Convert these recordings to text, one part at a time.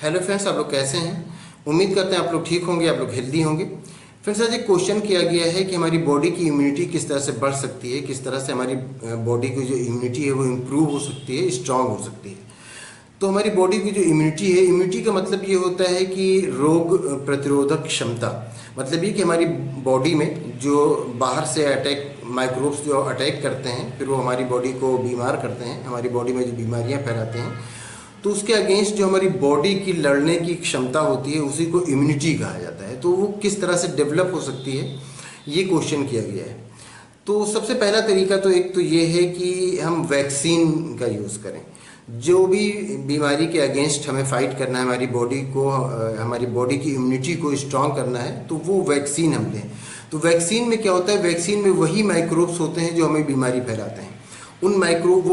Hello friends, आप लोग कैसे हैं? उम्मीद करते हैं आप लोग ठीक होंगे, आप लोग हेल्दी होंगे। फ्रेंड्स, आज एक क्वेश्चन किया गया है कि हमारी बॉडी की इम्यूनिटी किस तरह से बढ़ सकती है, किस तरह से हमारी बॉडी की जो इम्यूनिटी है वो इम्प्रूव हो सकती है, स्ट्रांग हो सकती है। तो हमारी बॉडी की जो इम्यूनिटी है, इम्यूनिटी का मतलब ये होता है कि रोग प्रतिरोधक क्षमता। मतलब ये कि हमारी बॉडी में जो बाहर से अटैक माइक्रोब्स जो अटैक करते हैं, फिर वो हमारी बॉडी को बीमार करते हैं, हमारी बॉडी में जो बीमारियां फैलाते हैं, तो उसके अगेंस्ट जो हमारी बॉडी की लड़ने की क्षमता होती है उसी को इम्यूनिटी कहा जाता है। तो वो किस तरह से डेवलप हो सकती है, ये क्वेश्चन किया गया है। तो सबसे पहला तरीका तो एक तो ये है कि हम वैक्सीन का यूज़ करें। जो भी बीमारी के अगेंस्ट हमें फाइट करना है, हमारी बॉडी को, हमारी बॉडी की इम्यूनिटी को स्ट्रांग करना है, तो वो वैक्सीन हम लें। तो वैक्सीन में क्या होता है, वैक्सीन में वही माइक्रोब्स होते हैं जो हमें बीमारी फैलाते हैं। वो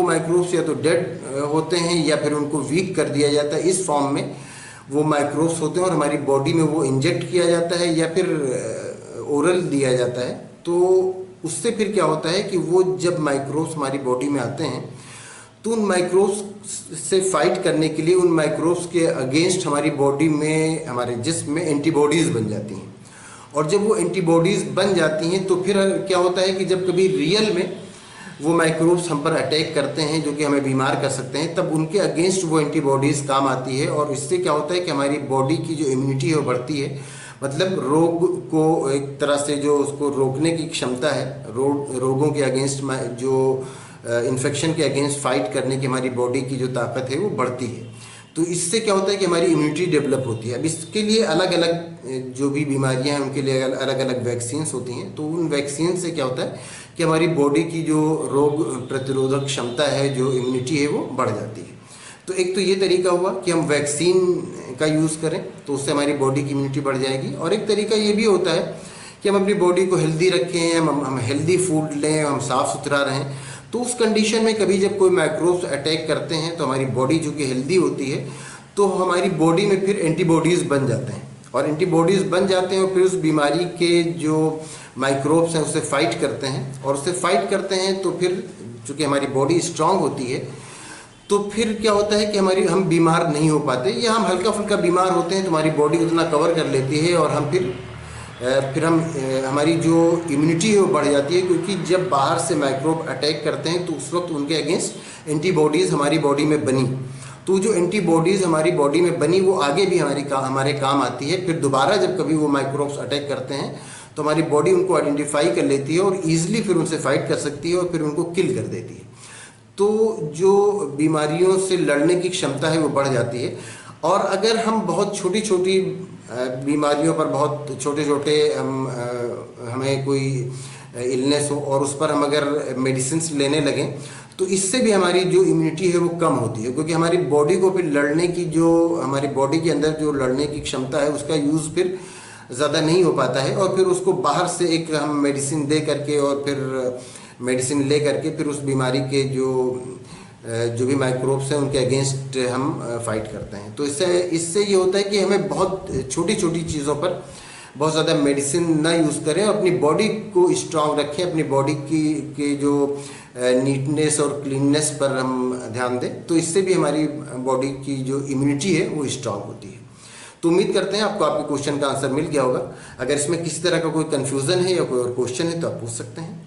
माइक्रोब्स या तो डेड होते हैं या फिर उनको वीक कर दिया जाता है। इस फॉर्म में वो माइक्रोब्स होते हैं और हमारी बॉडी में वो इंजेक्ट किया जाता है या फिर ओरल दिया जाता है। तो उससे फिर क्या होता है कि वो जब माइक्रोब्स हमारी बॉडी में आते हैं तो उन माइक्रोब्स से फाइट करने के लिए, उन माइक्रोब्स के अगेंस्ट हमारी बॉडी में, हमारे जिस्म में एंटीबॉडीज़ बन जाती हैं। और जब वो एंटीबॉडीज़ बन जाती हैं तो फिर क्या होता है कि जब कभी रियल में वो माइक्रोब्स हम पर अटैक करते हैं जो कि हमें बीमार कर सकते हैं, तब उनके अगेंस्ट वो एंटीबॉडीज़ काम आती है। और इससे क्या होता है कि हमारी बॉडी की जो इम्यूनिटी है वो बढ़ती है। मतलब रोग को एक तरह से जो उसको रोकने की क्षमता है, रोगों के अगेंस्ट जो इन्फेक्शन के अगेंस्ट फाइट करने की हमारी बॉडी की जो ताकत है वो बढ़ती है। तो इससे क्या होता है कि हमारी इम्यूनिटी डेवलप होती है। अब इसके लिए अलग अलग जो भी बीमारियां हैं उनके लिए अलग अलग वैक्सीन्स होती हैं। तो उन वैक्सीन से क्या होता है कि हमारी बॉडी की जो रोग प्रतिरोधक क्षमता है, जो इम्यूनिटी है, वो बढ़ जाती है। तो एक तो ये तरीका हुआ कि हम वैक्सीन का यूज़ करें, तो उससे हमारी बॉडी की इम्यूनिटी बढ़ जाएगी। और एक तरीका ये भी होता है कि हम अपनी बॉडी को हेल्दी रखें, हम हेल्दी फूड लें, हम साफ़ सुथरा रहें। तो उस कंडीशन में कभी जब कोई माइक्रोब्स अटैक करते हैं तो हमारी बॉडी जो कि हेल्दी होती है, तो हमारी बॉडी में फिर एंटीबॉडीज़ बन जाते हैं। और एंटीबॉडीज़ बन जाते हैं और फिर उस बीमारी के जो माइक्रोब्स हैं उससे फाइट करते हैं। और उससे फाइट करते हैं तो फिर चूँकि हमारी बॉडी स्ट्रांग होती है, तो फिर क्या होता है कि हम बीमार नहीं हो पाते, या हम हल्का फुल्का बीमार होते हैं तो हमारी बॉडी उतना कवर कर लेती है और हम हमारी जो इम्यूनिटी है वो बढ़ जाती है। क्योंकि जब बाहर से माइक्रोब अटैक करते हैं तो उस वक्त उनके अगेंस्ट एंटीबॉडीज़ हमारी बॉडी में बनी, तो जो एंटीबॉडीज़ हमारी बॉडी में बनी वो आगे भी हमारे काम आती है। फिर दोबारा जब कभी वो माइक्रोब्स अटैक करते हैं तो हमारी बॉडी उनको आइडेंटिफाई कर लेती है और ईजिली फिर उनसे फाइट कर सकती है और फिर उनको किल कर देती है। तो जो बीमारियों से लड़ने की क्षमता है वो बढ़ जाती है। और अगर हम बहुत छोटी छोटी बीमारियों पर, बहुत छोटे छोटे हमें कोई इलनेस हो और उस पर हम अगर मेडिसिन लेने लगें, तो इससे भी हमारी जो इम्यूनिटी है वो कम होती है। क्योंकि हमारी बॉडी को फिर लड़ने की, जो हमारी बॉडी के अंदर जो लड़ने की क्षमता है उसका यूज़ फिर ज़्यादा नहीं हो पाता है। और फिर उसको बाहर से एक हम मेडिसिन दे करके और फिर मेडिसिन ले करके फिर उस बीमारी के जो भी माइक्रोब्स हैं उनके अगेंस्ट हम फाइट करते हैं। तो इससे ये होता है कि हमें बहुत छोटी छोटी चीज़ों पर बहुत ज़्यादा मेडिसिन ना यूज़ करें, अपनी बॉडी को स्ट्रांग रखें, अपनी बॉडी की जो नीटनेस और क्लीननेस पर हम ध्यान दें। तो इससे भी हमारी बॉडी की जो इम्यूनिटी है वो स्ट्रांग होती है। तो उम्मीद करते हैं आपको आपके क्वेश्चन का आंसर मिल गया होगा। अगर इसमें किसी तरह का कोई कन्फ्यूज़न है या कोई और क्वेश्चन है तो आप पूछ सकते हैं।